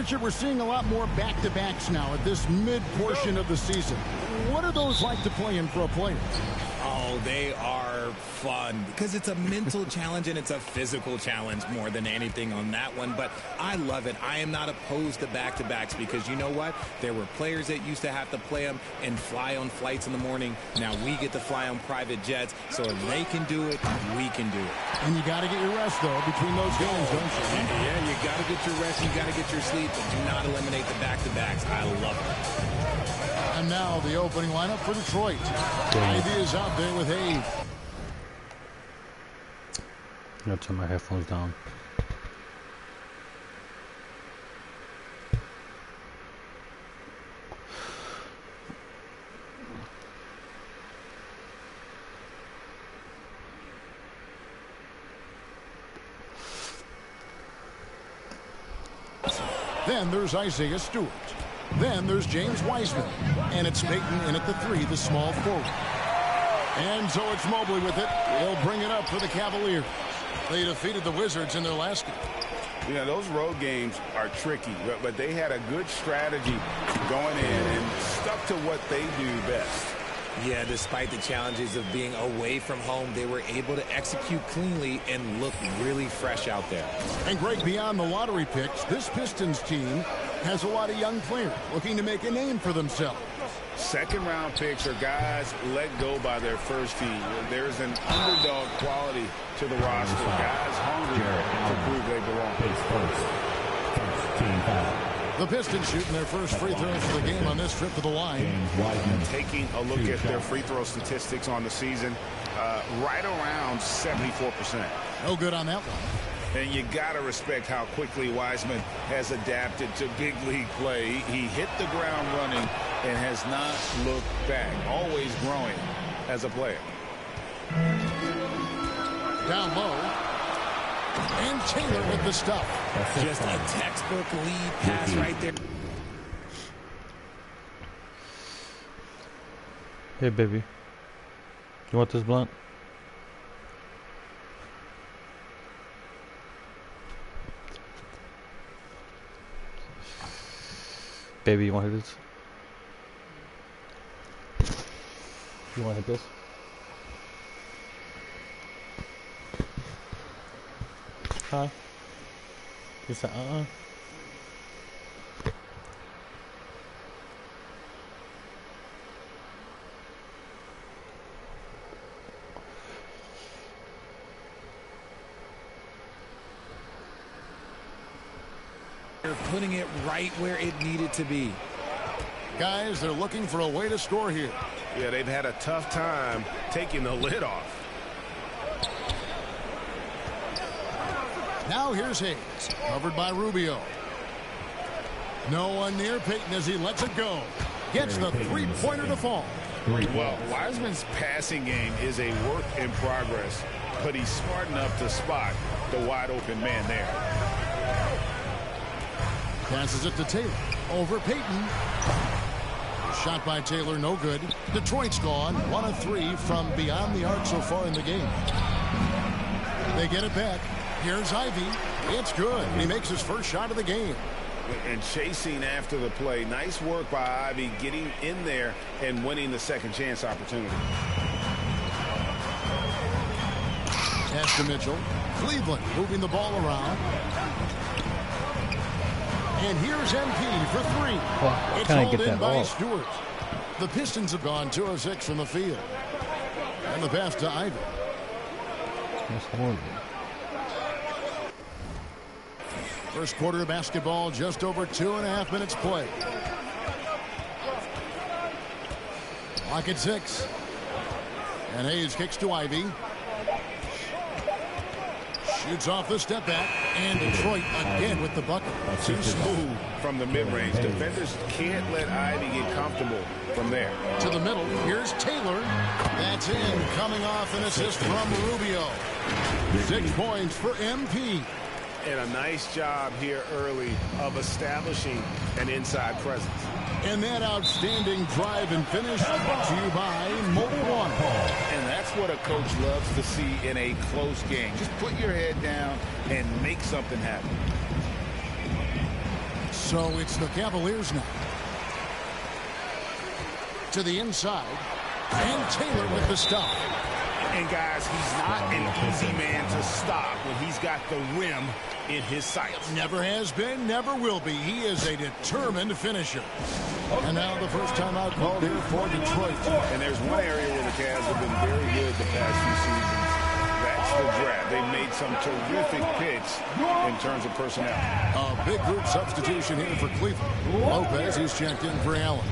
Richard, we're seeing a lot more back-to-backs now at this mid-portion of the season. What are those like to play in for a player? Oh, they are fun because it's a mental challenge and it's a physical challenge more than anything on that one. But I love it. I am not opposed to back-to-backs because you know what? There were players that used to have to play them and fly on flights in the morning. Now we get to fly on private jets. So if they can do it, we can do it. And you got to get your rest, though, between those games, don't you? Yeah, you got to get your rest. You got to get your sleep. But do not eliminate the back-to-backs. I love it. And now the opening lineup for Detroit. Ivy is out there with Hayes. I'm going to turn my headphones down. Then there's Isaiah Stewart. Then there's James Wiseman. And it's Peyton in at the 3, the small forward. And so it's Mobley with it. He'll bring it up for the Cavaliers. They defeated the Wizards in their last game. You know, those road games are tricky, but they had a good strategy going in and stuck to what they do best. Yeah, despite the challenges of being away from home, they were able to execute cleanly and look really fresh out there. And Greg, beyond the lottery picks, this Pistons team has a lot of young players looking to make a name for themselves. Second-round picks are guys let go by their first team. There's an underdog quality to the roster. Guys hungry to prove they belong. The Pistons shooting their first free throws for the game on this trip to the line. Taking a look at their free throw statistics on the season, right around 74%. No good on that one. And you got to respect how quickly Wiseman has adapted to big league play. He hit the ground running and has not looked back. Always growing as a player. Down low. And Taylor with the stuff. Just a textbook lead pass right there. Hey, baby. You want this blunt? Baby, you want to hit this? You want to hit this? Huh? You said, They're putting it right where it needed to be. Guys, they're looking for a way to score here. Yeah, they've had a tough time taking the lid off. Now here's Hayes, covered by Rubio. No one near Peyton as he lets it go. Gets the three-pointer to fall. Well, Wiseman's passing game is a work in progress, but he's smart enough to spot the wide-open man there. Passes it to Taylor. Over Peyton. Shot by Taylor, no good. Detroit's gone. 1 of 3 from beyond the arc so far in the game. They get it back. Here's Ivy. It's good. He makes his first shot of the game. And chasing after the play. Nice work by Ivy getting in there and winning the second chance opportunity. Pass to Mitchell. Cleveland moving the ball around. And here's MP for 3. Well, it's can I hauled get in that by ball? Stewart. The Pistons have gone 2 of 6 from the field. And the pass to Ivy. That's horrible. First quarter of basketball, just over 2.5 minutes play. Clock at 6. And Hayes kicks to Ivy. Shoots off the step back. And Detroit again with the bucket. Too smooth from the mid-range. Defenders can't let Ivy get comfortable from there. To the middle. Here's Taylor. That's in. Coming off an assist from Rubio. 6 points for MP. And a nice job here early of establishing an inside presence. And that outstanding drive and finish brought to you by Mobil 1. And that's what a coach loves to see in a close game. Just put your head down and make something happen. So it's the Cavaliers now. To the inside. And Taylor with the stop. And guys, he's not an easy man to stop when he's got the rim in his sights. Never has been, never will be. He is a determined finisher. And now the first time out called here for Detroit. And there's one area where the Cavs have been very good the past few seasons. That's the draft. They've made some terrific picks in terms of personnel. A big group substitution here for Cleveland. Lopez, he's checked in for Allen.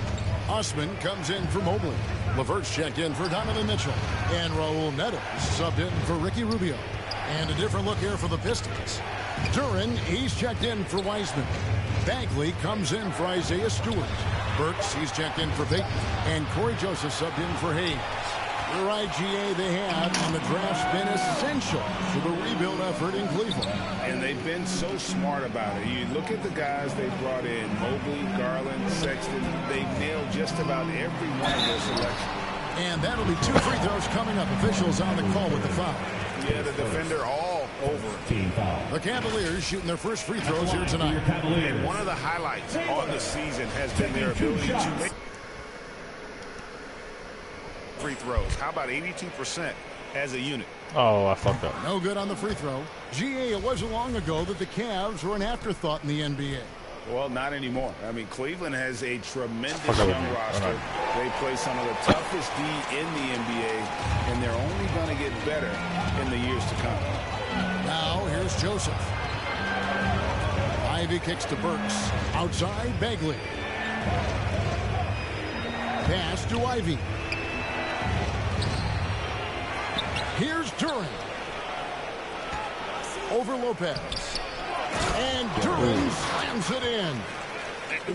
Osman comes in for Mobley. LeVert's checked in for Donovan Mitchell. And Raul Neto subbed in for Ricky Rubio. And a different look here for the Pistons. Duren, he's checked in for Wiseman. Bagley comes in for Isaiah Stewart. Burks, he's checked in for Payton. And Corey Joseph subbed in for Hayes. The right GA they have, and the draft's been essential to the rebuild effort in Cleveland. And they've been so smart about it. You look at the guys they brought in, Mobley, Garland, Sexton. They've nailed just about every one of their selections. And that'll be 2 free throws coming up. Officials on the call with the foul. Yeah, the defender all over. The Cavaliers shooting their first free throws here tonight. And one of the highlights on the season has been their ability to make free throws. How about 82% as a unit? Oh, I fucked up. No good on the free throw. GA, it wasn't long ago that the Cavs were an afterthought in the NBA. Well, not anymore. I mean, Cleveland has a tremendous young roster. They play some of the toughest D in the NBA, and they're only going to get better in the years to come. Now, here's Joseph. Ivy kicks to Burks. Outside, Bagley. Pass to Ivy. Here's Duren. Over Lopez. And Duren slams it in.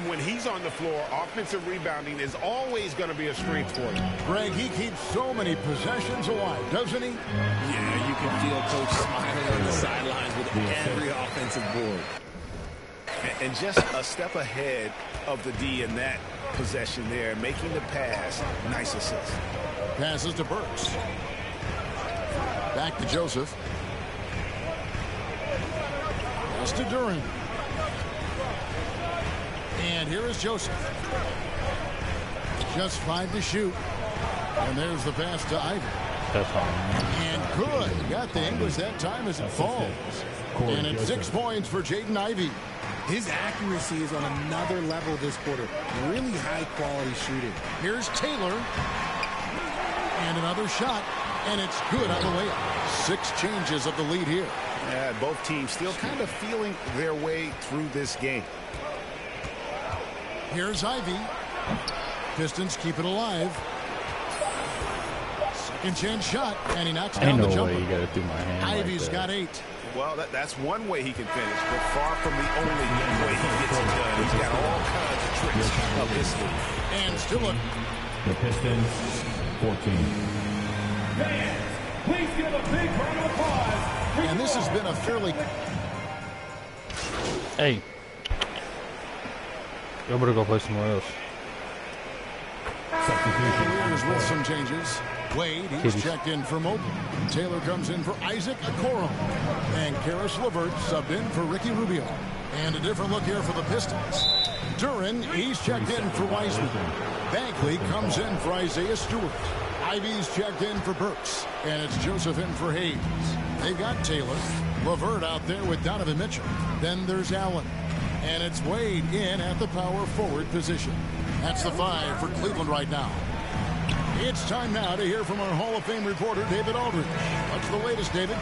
When he's on the floor, offensive rebounding is always going to be a strength for him. Greg, he keeps so many possessions alive, doesn't he? Yeah, you can feel Coach smiling on the sidelines with every offensive board. And just a step ahead of the D in that possession there, making the pass. Nice assist. Passes to Burks. Back to Joseph. Pass to Duren. And here is Joseph. Just 5 to shoot. And there's the pass to Ivy. That's fine. And good. Got the English that time as it falls. And it's 6 points for Jaden Ivey. His accuracy is on another level this quarter. Really high-quality shooting. Here's Taylor. And another shot. And it's good on the layup. 6 changes of the lead here. Yeah, both teams still kind of feeling their way through this game. Here's Ivy. Pistons keep it alive. Second chance shot, and he knocks down the jumper. Ain't no way you got it through my hand. Ivy's like got 8. Well, that's one way he can finish, but far from the only way he gets it done. He's got all kinds of tricks up his sleeve. And still a... The Pistons, 14. Fans, please give a big round of applause. And this has been a fairly... Hey. You better go play somewhere else. Substitution with some changes. Wade, he's checked in for Mobley. Taylor comes in for Isaac Okoro. And Karis LeVert subbed in for Ricky Rubio. And a different look here for the Pistons. Duren, he's checked in for Wiseman. Bagley comes in for Isaiah Stewart. Ivy's checked in for Burks. And it's Joseph in for Hayes. They've got Taylor. LeVert out there with Donovan Mitchell. Then there's Allen. And it's Wade in at the power forward position. That's the 5 for Cleveland right now. It's time now to hear from our Hall of Fame reporter, David Aldridge. What's the latest, David?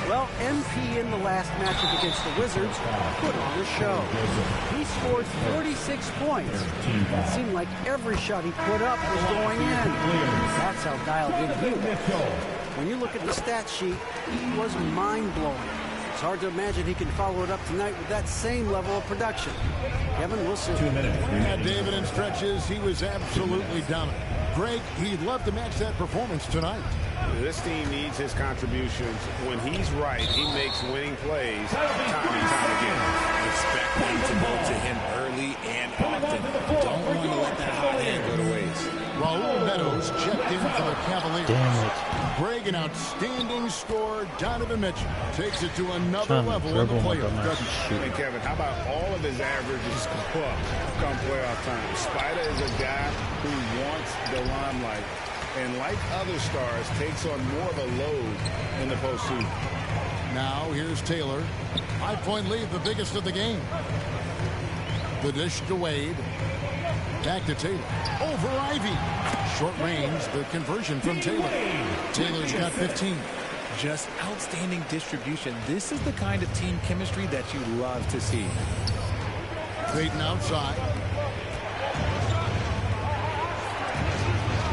Well, MP in the last matchup against the Wizards put on a show. He scored 46 points. It seemed like every shot he put up was going in. That's how dialed in he was. When you look at the stat sheet, he was mind-blowing. It's hard to imagine he can follow it up tonight with that same level of production. Kevin, we'll see. 2 minutes. Yeah, David, in stretches, he was absolutely dominant. Greg, he'd love to match that performance tonight. This team needs his contributions. When he's right, he makes winning plays time and time again. Expect them to go to him early and often. Don't want to let that hot hand go to waste. Raul Neto checked in for the Cavaliers. Damn it. Greg, an outstanding score. Donovan Mitchell takes it to another level in the playoffs, doesn't he? Hey, Kevin, how about all of his averages go up come playoff time? Spider is a guy who wants the limelight, and like other stars, takes on more of a load in the postseason. Now here's Taylor. 5-point lead, the biggest of the game. The dish to Wade. Back to Taylor. Over Ivy. Short range, the conversion from Taylor. Taylor's got 15. Just outstanding distribution. This is the kind of team chemistry that you love to see. Payton outside.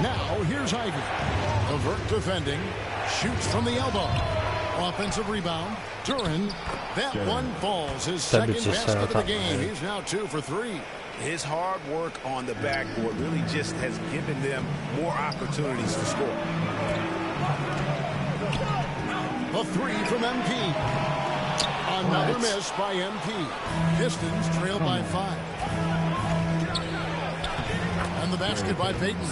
Now here's Ivy. Levert defending. Shoots from the elbow. Offensive rebound. Duran. That one falls. His second basket of the game. He's now 2 for 3. His hard work on the backboard really just has given them more opportunities to score. A 3 from MP. Another miss by MP. Pistons trail by 5. And the basket by Payton.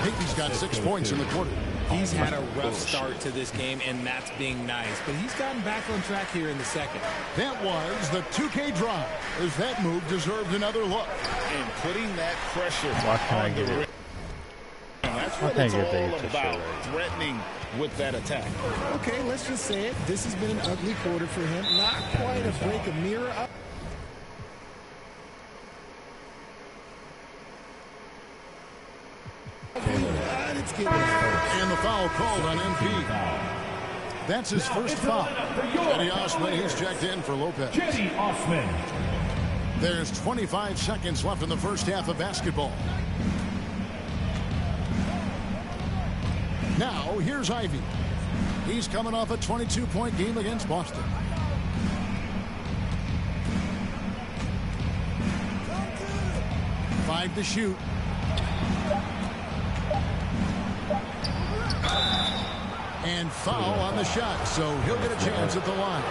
Payton's got 6 points in the quarter. He's had a rough start to this game, and that's being nice. But he's gotten back on track here in the second. That was the 2K drive, as that move deserved another look. And putting that pressure Why can't I on the get it? rim. That's Why what can't it's I get the all HSA about, right? threatening with that attack. Okay, let's just say it. This has been an ugly quarter for him. Not quite a break of mirror up. And the foul called on MP. That's his first foul. Eddie Osman, he's checked in for Lopez. Cedi Osman. There's 25 seconds left in the first half of basketball. Now, here's Ivy. He's coming off a 22-point game against Boston. Five to shoot. And foul on the shot, so he'll get a chance at the line.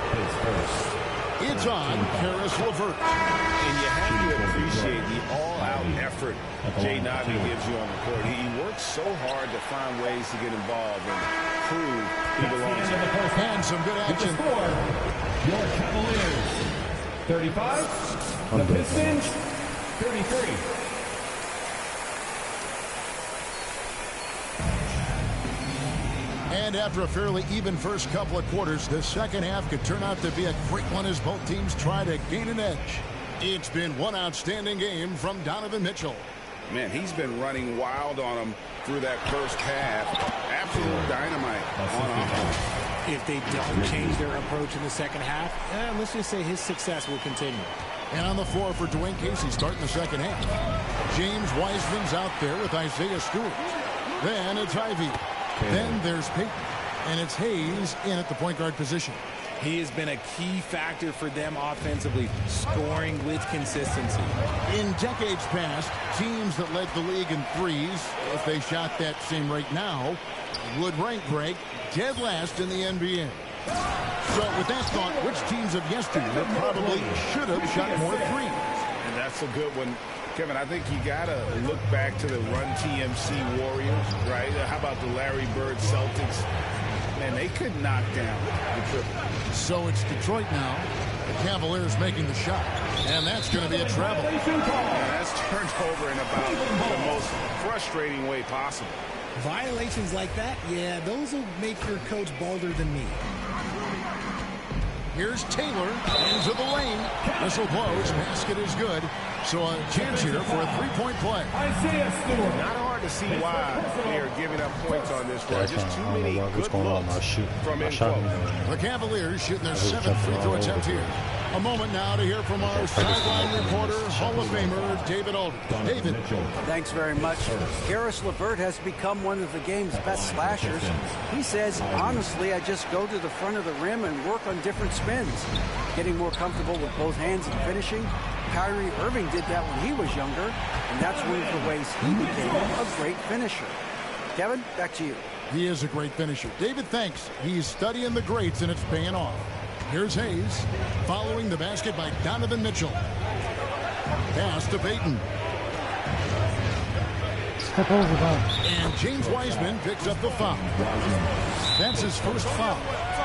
It's on Caris LeVert. And you have to appreciate the all-out effort Jaden Ivey gives you on the court. He works so hard to find ways to get involved and prove he belongs here. And some good action. Your Cavaliers 35. The Pistons 33. And after a fairly even first couple of quarters, the second half could turn out to be a great one as both teams try to gain an edge. It's been one outstanding game from Donovan Mitchell. Man, he's been running wild on him through that first half. Absolute dynamite on offense. If they don't change their approach in the second half, let's just say his success will continue. And on the floor for Dwayne Casey starting the second half. James Wiseman's out there with Isaiah Stewart. Then it's Ivy. Then there's Payton. And it's Hayes in at the point guard position. He has been a key factor for them offensively, scoring with consistency. In decades past, teams that led the league in threes, if they shot that same rate now, would rank Greg dead last in the NBA. So with that thought, which teams of yesteryear probably should have shot more threes? And that's a good one. Kevin, I think you got to look back to the Run TMC Warriors, right? How about the Larry Bird Celtics? Man, they could knock down the triple. So it's Detroit now. The Cavaliers making the shot. And that's going to be a travel. And that's turned over in about the most frustrating way possible. Violations like that, yeah, those will make your coach bolder than me. Here's Taylor into the lane. Whistle blows. Basket is good. So a chance here for a three-point play. Isaiah Stewart. Not hard to see why they are giving up points on this one. Just too many good looks from in close. The Cavaliers shooting their seventh free throw attempt here. A moment now to hear from our sideline reporter, Hall of Famer David Aldridge. David. Thanks very much. Caris LeVert has become one of the game's best slashers. He says, honestly, I just go to the front of the rim and work on different spins. Getting more comfortable with both hands and finishing. Kyrie Irving did that when he was younger, and that's one of the ways he became a great finisher. Kevin, back to you. He is a great finisher. David, thanks. He's studying the greats, and it's paying off. Here's Hayes, following the basket by Donovan Mitchell. Pass to Payton. Step over that. And James Wiseman picks up the foul. That's his first foul.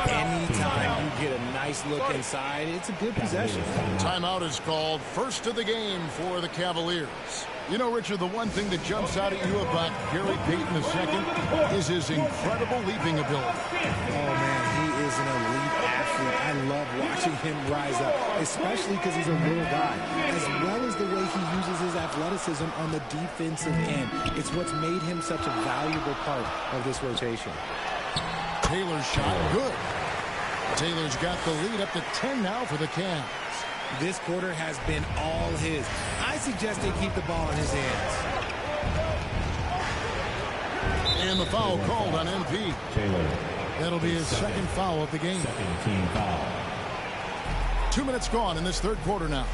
Anytime you get a nice look inside, it's a good possession. Timeout is called. First of the game for the Cavaliers. You know, Richard, the one thing that jumps out at you about Gary Payton II is his incredible leaping ability. Oh, man, he is an elite athlete. I love watching him rise up, especially because he's a little guy, as well as the way he uses his athleticism on the defensive end. It's what's made him such a valuable part of this rotation. Taylor's shot, good. Taylor's got the lead up to 10 now for the Cavs. This quarter has been all his. I suggest they keep the ball in his hands. And the foul called on MP. Taylor. That'll be his second foul of the game. Second team foul. 2 minutes gone in this third quarter now.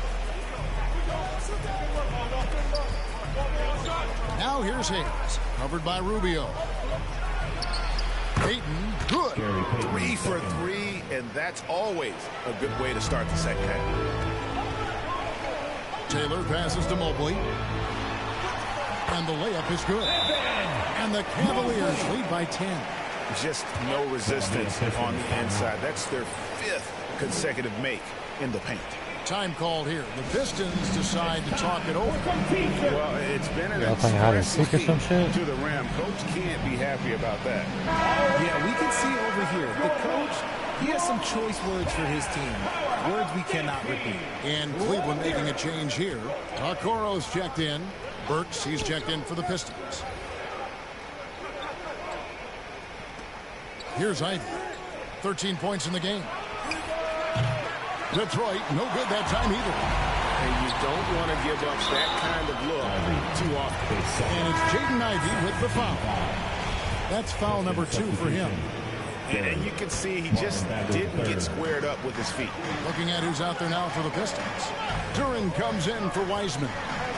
Now here's Hayes, covered by Rubio. Payton, good. 3 for 3, and that's always a good way to start the second half. Taylor passes to Mobley. And the layup is good. And the Cavaliers lead by 10. Just no resistance on the inside. That's their 5th consecutive make in the paint. Time called here. The Pistons decide to talk it over. Well, it's been an Y'all hide and seek or some shit? to the rim. Coach can't be happy about that. Yeah, we can see over here. The coach, he has some choice words for his team. Words we cannot repeat. And Cleveland making a change here. Okoro's checked in. Burks, he's checked in for the Pistons. Here's Ivy. 13 points in the game. Detroit, no good that time either. And you don't want to give up that kind of look too often. And it's Jaden Ivey with the foul. That's foul number 2 for him. And you can see he just didn't get squared up with his feet. Looking at who's out there now for the Pistons. Duren comes in for Wiseman.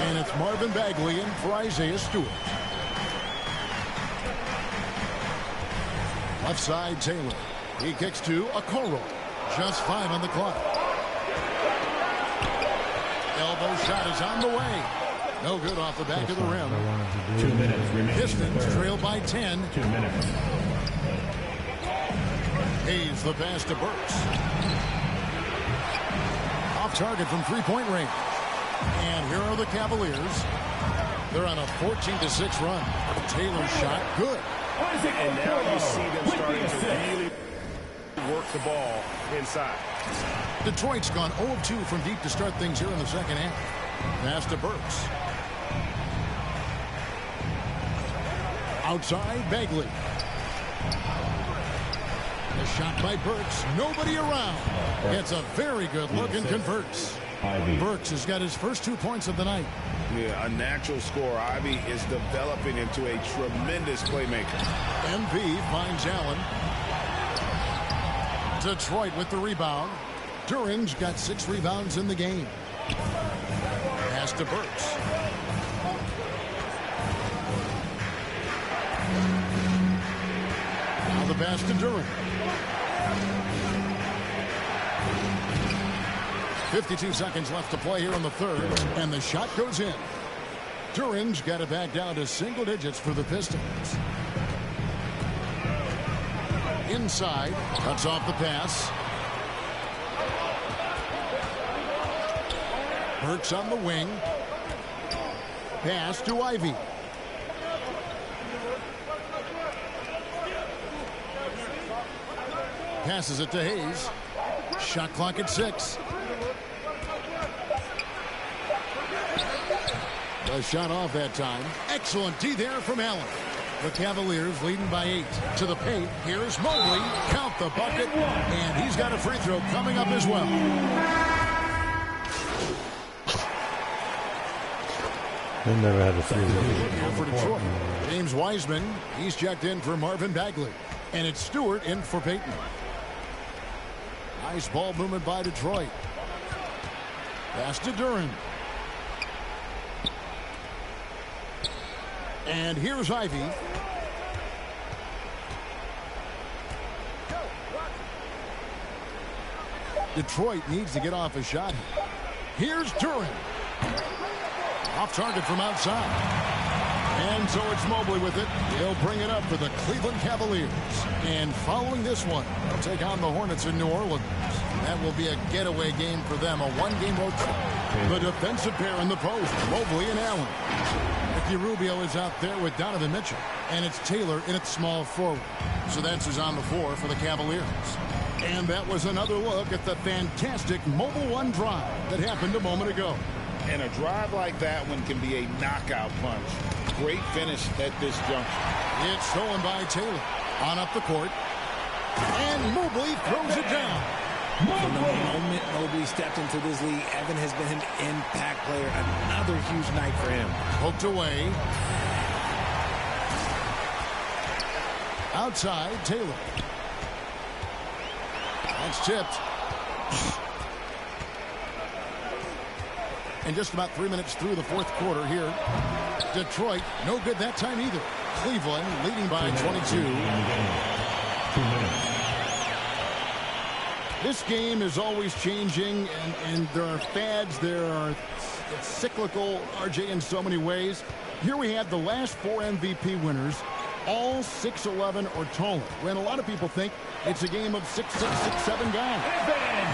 And it's Marvin Bagley in for Isaiah Stewart. Left side, Taylor. He kicks to Okoro. Just 5 on the clock. Elbow shot is on the way. No good off the back of the rim. 2 minutes remaining. Pistons trail by 10. 2 minutes. Hayes the pass to Burks. Off target from three-point range. And here are the Cavaliers. They're on a 14-6 run. Taylor's shot, good. And now you see them starting to really work the ball inside. Detroit's gone 0 of 2 from deep to start things here in the second half. Pass to Burks. Outside, Bagley. A shot by Burks. Nobody around. Gets a very good look and converts. Burks has got his first 2 points of the night. Yeah, a natural scorer. Ivy is developing into a tremendous playmaker. MP finds Allen. Detroit with the rebound. Duren's got 6 rebounds in the game. Pass to Burks. Now the pass to Duren. 52 seconds left to play here in the third, and the shot goes in. Duren's got it back down to single digits for the Pistons. Inside, cuts off the pass. Burks on the wing. Pass to Ivy. Passes it to Hayes. Shot clock at 6. A shot off that time. Excellent D there from Allen. The Cavaliers leading by 8. To the paint. Here's Mobley. Count the bucket. And he's got a free throw coming up as well. They never had a free throw. For Detroit. James Wiseman. He's checked in for Marvin Bagley. And it's Stewart in for Payton. Nice ball movement by Detroit. Pass to Duren. And here's Ivy. Detroit needs to get off a shot. Here's Duren. Off target from outside. And so it's Mobley with it. He'll bring it up for the Cleveland Cavaliers. And following this one, they'll take on the Hornets in New Orleans. That will be a getaway game for them, a one-game road trip. The defensive pair in the post, Mobley and Allen. Ricky Rubio is out there with Donovan Mitchell. And it's Taylor in its small forward. So that's who's on the floor for the Cavaliers. And that was another look at the fantastic Mobile One drive that happened a moment ago. And a drive like that one can be a knockout punch. Great finish at this juncture. It's stolen by Taylor. On up the court. And Mobley throws it down. From the moment Mobley stepped into this league, Evan has been an impact player. Another huge night for him. Poked away. Outside, Taylor. That's tipped. And just about 3 minutes through the fourth quarter here. Detroit, no good that time either. Cleveland leading by 22. 2 minutes. This game is always changing, and there are fads, it's cyclical, RJ, in so many ways. Here we have the last 4 MVP winners, all 6'11" or taller, when a lot of people think it's a game of 6'6", 6'7" guys.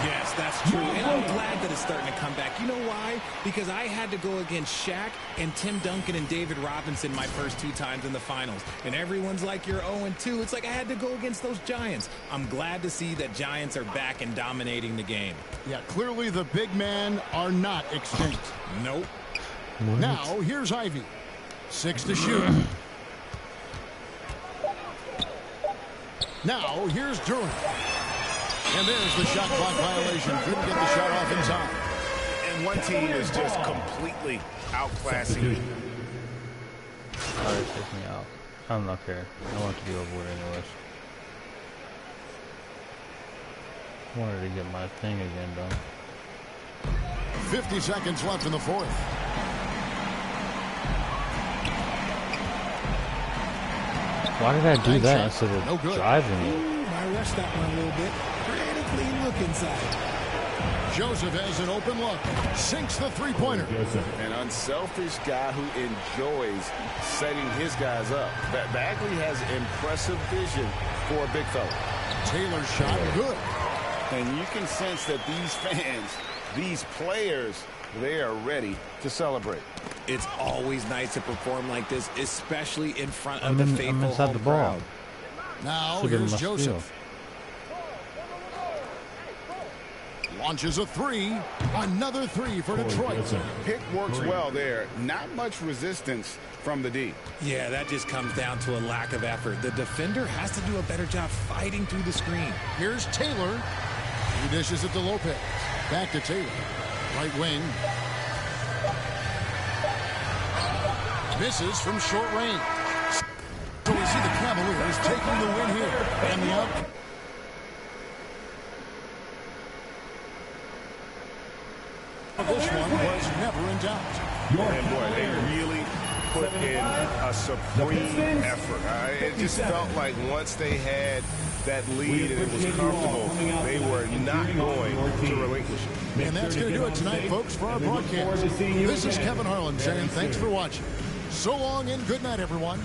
Yes, that's true. And I'm glad that it's starting to come back. You know why? Because I had to go against Shaq and Tim Duncan and David Robinson my first 2 times in the finals. And everyone's like, you're 0-2. It's like I had to go against those Giants. I'm glad to see that Giants are back and dominating the game. Yeah, clearly the big men are not extinct. Nope. Now, here's Ivy. 6 to shoot. Now, here's Durant. And there's the shot clock violation. Couldn't get the shot off in time. And one team is just completely outclassing. Oh, they took me out. I'm not care. I want it to be over with anyways. I wanted to get my thing again done. 50 seconds left in the fourth. Why did I do that instead of driving it? I rushed that one a little bit. Creatively look inside. Joseph has an open look. Sinks the three-pointer. An unselfish guy who enjoys setting his guys up. Bagley has impressive vision for a big fella. Taylor's shot good. And you can sense that these fans, these players, they are ready to celebrate. It's always nice to perform like this, especially in front of the faithful inside home the ball. crowd. Now Should give him here's a Joseph. Launches a three. Another three for Detroit. Pick works well there. Not much resistance from the D. Yeah, that just comes down to a lack of effort. The defender has to do a better job fighting through the screen. Here's Taylor. He dishes it to Lopez. Back to Taylor. Right wing. Misses from short range. So we see the Cavaliers taking the win here. And the out. This one was never in doubt. And boy, they really put in a supreme effort. It just felt like once they had that lead and it was comfortable, they were not going to relinquish it. And that's going to do it tonight, folks, for our broadcast. This is Kevin Harlan saying thanks for watching. So long and good night, everyone.